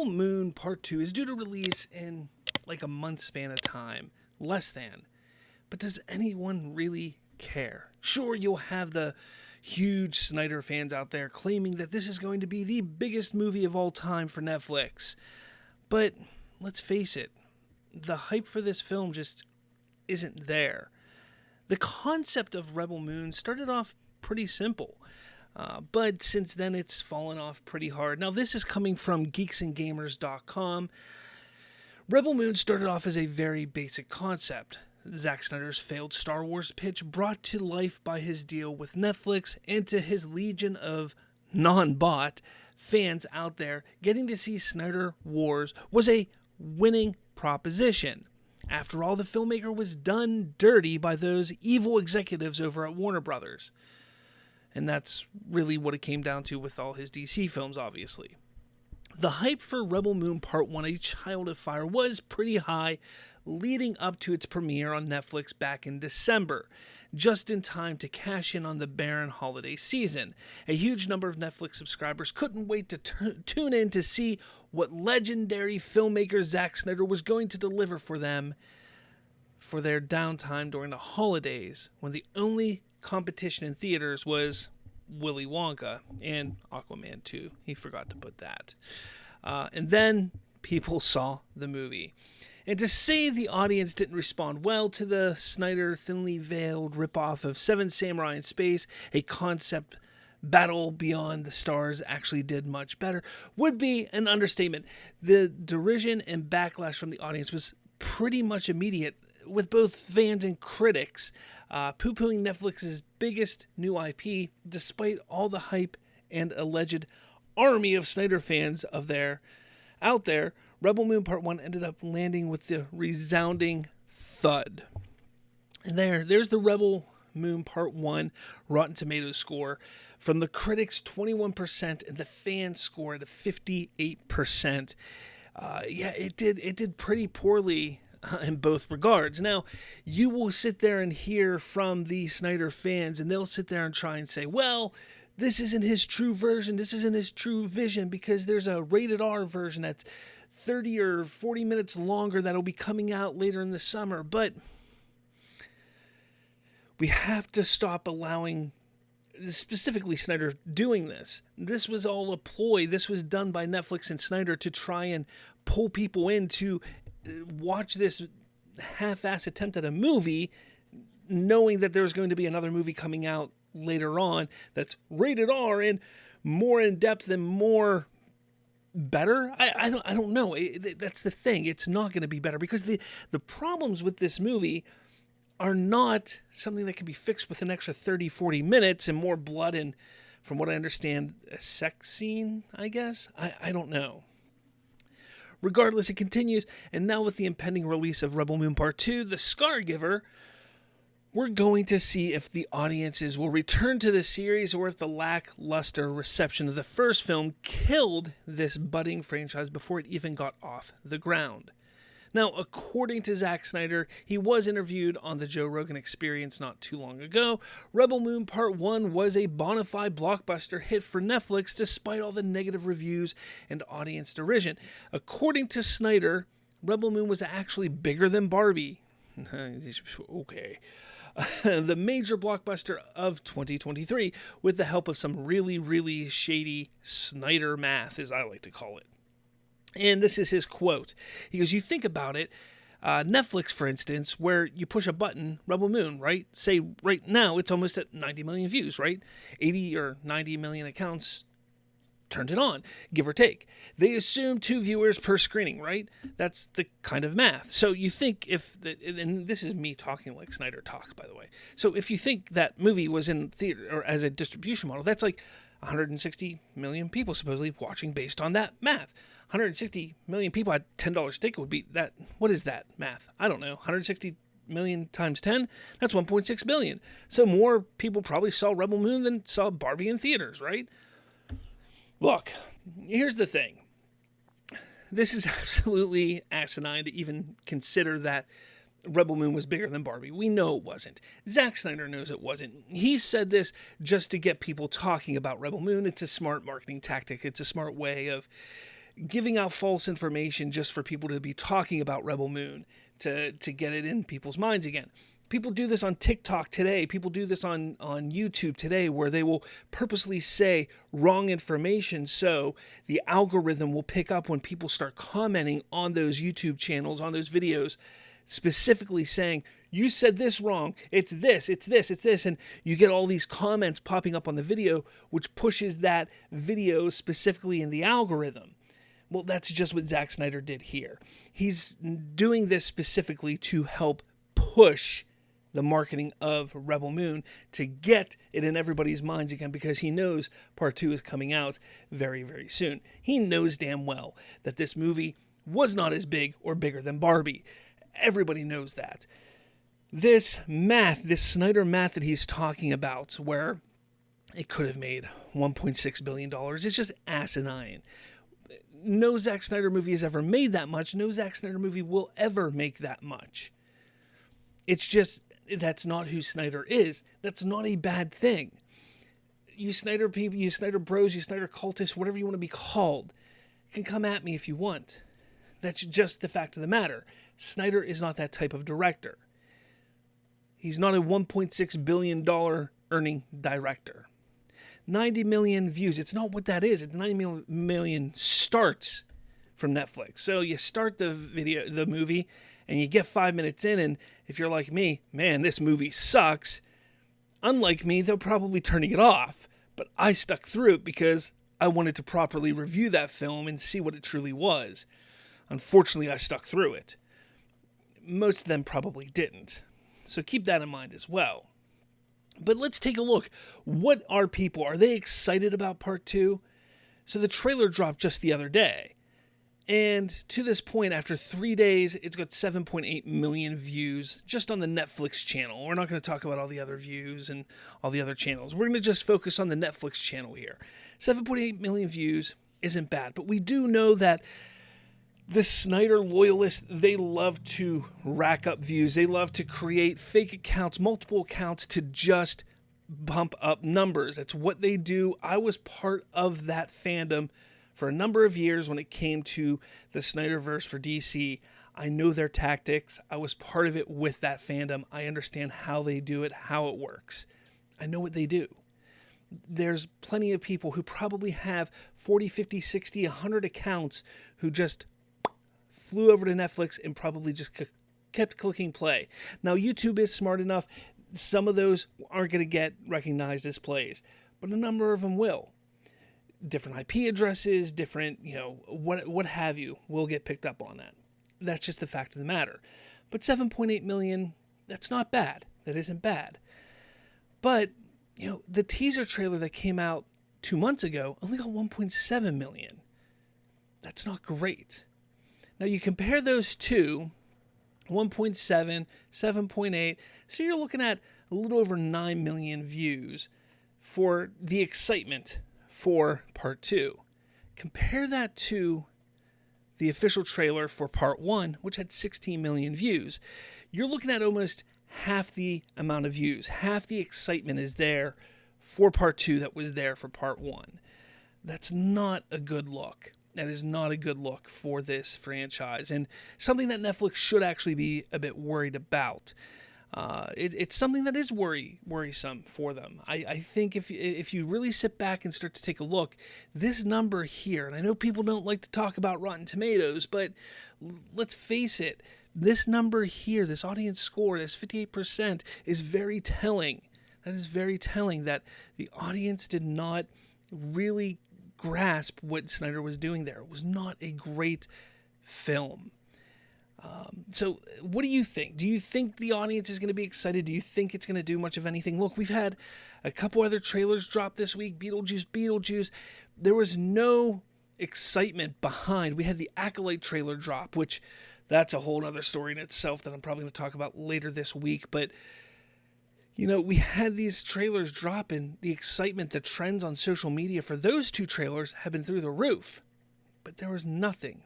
Rebel Moon Part 2 is due to release in like a month span of time, less than. But does anyone really care? Sure, you'll have the huge Snyder fans out there claiming that this is going to be the biggest movie of all time for Netflix. But let's face it, the hype for this film just isn't there. The concept of Rebel Moon started off pretty simple, but since then it's fallen off pretty hard. Now, this is coming from geeksandgamers.com. Rebel Moon started off as a very basic concept. Zack Snyder's failed Star Wars pitch brought to life by his deal with Netflix, and to his legion of non-bot fans out there, getting to see Snyder Wars was a winning proposition. After all, the filmmaker was done dirty by those evil executives over at Warner Brothers. And that's really what it came down to with all his DC films, obviously. The hype for Rebel Moon Part 1, A Child of Fire, was pretty high leading up to its premiere on Netflix back in December, just in time to cash in on the barren holiday season. A huge number of Netflix subscribers couldn't wait to tune in to see what legendary filmmaker Zack Snyder was going to deliver for them for their downtime during the holidays, when the only competition in theaters was Willy Wonka and Aquaman 2. He forgot to put that. And then people saw the movie. And to say the audience didn't respond well to the Snyder thinly veiled ripoff of Seven Samurai in Space, a concept battle beyond the stars actually did much better, would be an understatement. The derision and backlash from the audience was pretty much immediate, with both fans and critics poo-pooing Netflix's biggest new IP, despite all the hype and alleged army of Snyder fans out there. Rebel Moon Part 1 ended up landing with the resounding thud. And there's the Rebel Moon Part 1 Rotten Tomatoes score. From the critics, 21%, and the fan score at 58%. It did pretty poorly in both regards. Now, you will sit there and hear from the Snyder fans, and they'll sit there and try and say, well, this isn't his true version, this isn't his true vision, because there's a rated R version that's 30 or 40 minutes longer that'll be coming out later in the summer. But we have to stop allowing, specifically Snyder, doing this. This was all a ploy. This was done by Netflix and Snyder to try and pull people in to watch this half-ass attempt at a movie, knowing that there's going to be another movie coming out later on that's rated R and more in-depth and more better. I don't know. That's the thing. It's not going to be better, because the problems with this movie are not something that can be fixed with an extra 30, 40 minutes and more blood and, from what I understand, a sex scene, I guess? I don't know. Regardless, it continues, and now with the impending release of Rebel Moon Part 2, The Scargiver, we're going to see if the audiences will return to the series, or if the lackluster reception of the first film killed this budding franchise before it even got off the ground. Now, according to Zack Snyder, he was interviewed on the Joe Rogan Experience not too long ago. Rebel Moon Part 1 was a bona fide blockbuster hit for Netflix despite all the negative reviews and audience derision. According to Snyder, Rebel Moon was actually bigger than Barbie. Okay. The major blockbuster of 2023, with the help of some really, really shady Snyder math, as I like to call it. And this is his quote. He goes, you think about it, Netflix, for instance, where you push a button, Rebel Moon, right? Say right now it's almost at 90 million views, right? 80 or 90 million accounts turned it on, give or take. They assume 2 viewers per screening, right? That's the kind of math. So you think and this is me talking like Snyder talk, by the way. So if you think that movie was in theater or as a distribution model, that's like 160 million people supposedly watching based on that math. 160 million people at $10 ticket would be that. What is that math? I don't know. 160 million times 10? That's 1.6 billion. So more people probably saw Rebel Moon than saw Barbie in theaters, right? Look, here's the thing. This is absolutely asinine to even consider that Rebel Moon was bigger than Barbie. We know it wasn't. Zack Snyder knows it wasn't. He said this just to get people talking about Rebel Moon. It's a smart marketing tactic. It's a smart way of giving out false information just for people to be talking about Rebel Moon, to get it in people's minds again. People do this on TikTok today. People do this on YouTube today, where they will purposely say wrong information so the algorithm will pick up when people start commenting on those YouTube channels, on those videos, specifically saying, you said this wrong, it's this, it's this, it's this, and you get all these comments popping up on the video, which pushes that video specifically in the algorithm. Well, that's just what Zack Snyder did here. He's doing this specifically to help push the marketing of Rebel Moon, to get it in everybody's minds again, because he knows part 2 is coming out very, very soon. He knows damn well that this movie was not as big or bigger than Barbie. Everybody knows that. This math, this Snyder math that he's talking about, where it could have made $1.6 billion, is just asinine. No Zack Snyder movie has ever made that much. No Zack Snyder movie will ever make that much. It's just, that's not who Snyder is. That's not a bad thing. You Snyder people, you Snyder bros, you Snyder cultists, whatever you want to be called, can come at me if you want. That's just the fact of the matter. Snyder is not that type of director. He's not a $1.6 billion earning director. 90 million views. It's not what that is. It's 90 million starts from Netflix. So you start the movie, and you get 5 minutes in, and if you're like me, man, this movie sucks. Unlike me, they're probably turning it off. But I stuck through it because I wanted to properly review that film and see what it truly was. Unfortunately, I stuck through it. Most of them probably didn't. So keep that in mind as well. But let's take a look. What are people? Are they excited about part 2? So the trailer dropped just the other day. And to this point, after 3 days, it's got 7.8 million views just on the Netflix channel. We're not going to talk about all the other views and all the other channels. We're going to just focus on the Netflix channel here. 7.8 million views isn't bad, but we do know that the Snyder loyalists, they love to rack up views. They love to create fake accounts, multiple accounts, to just bump up numbers. That's what they do. I was part of that fandom for a number of years when it came to the Snyderverse for DC. I know their tactics. I was part of it with that fandom. I understand how they do it, how it works. I know what they do. There's plenty of people who probably have 40, 50, 60, 100 accounts who just flew over to Netflix and probably just kept clicking play. Now, YouTube is smart enough. Some of those aren't going to get recognized as plays, but a number of them will. Different IP addresses, different, what have you, will get picked up on that. That's just the fact of the matter. But 7.8 million, that's not bad. That isn't bad. But, the teaser trailer that came out 2 months ago only got 1.7 million. That's not great. Now you compare those two, 1.7, 7.8, so you're looking at a little over 9 million views for the excitement for part 2. Compare that to the official trailer for part 1, which had 16 million views. You're looking at almost half the amount of views. Half the excitement is there for part 2 that was there for part 1. That's not a good look. That is not a good look for this franchise, and something that Netflix should actually be a bit worried about. It's something that is worrisome for them. I think if you really sit back and start to take a look, this number here, and I know people don't like to talk about Rotten Tomatoes, but let's face it, this number here, this audience score, this 58%, is very telling. That is very telling that the audience did not really grasp what Snyder was doing there. It was not a great film. So what do you think? Do you think the audience is going to be excited? Do you think it's going to do much of anything? Look, we've had a couple other trailers drop this week. Beetlejuice. There was no excitement behind. We had the Acolyte trailer drop, which that's a whole other story in itself that I'm probably going to talk about later this week. But, we had these trailers drop, and the excitement, the trends on social media for those two trailers have been through the roof. But there was nothing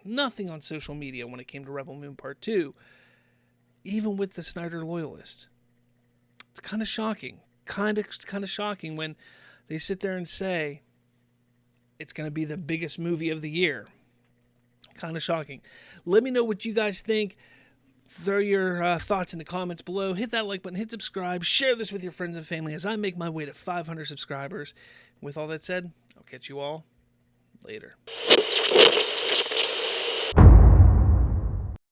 on social media when it came to Rebel Moon Part 2, even with the Snyder loyalists. It's kind of shocking. Kind of shocking when they sit there and say it's going to be the biggest movie of the year. Kind of shocking. Let me know what you guys think. Throw your thoughts in the comments below. Hit that like button, hit subscribe, share this with your friends and family as I make my way to 500 subscribers. With all that said, I'll catch you all later.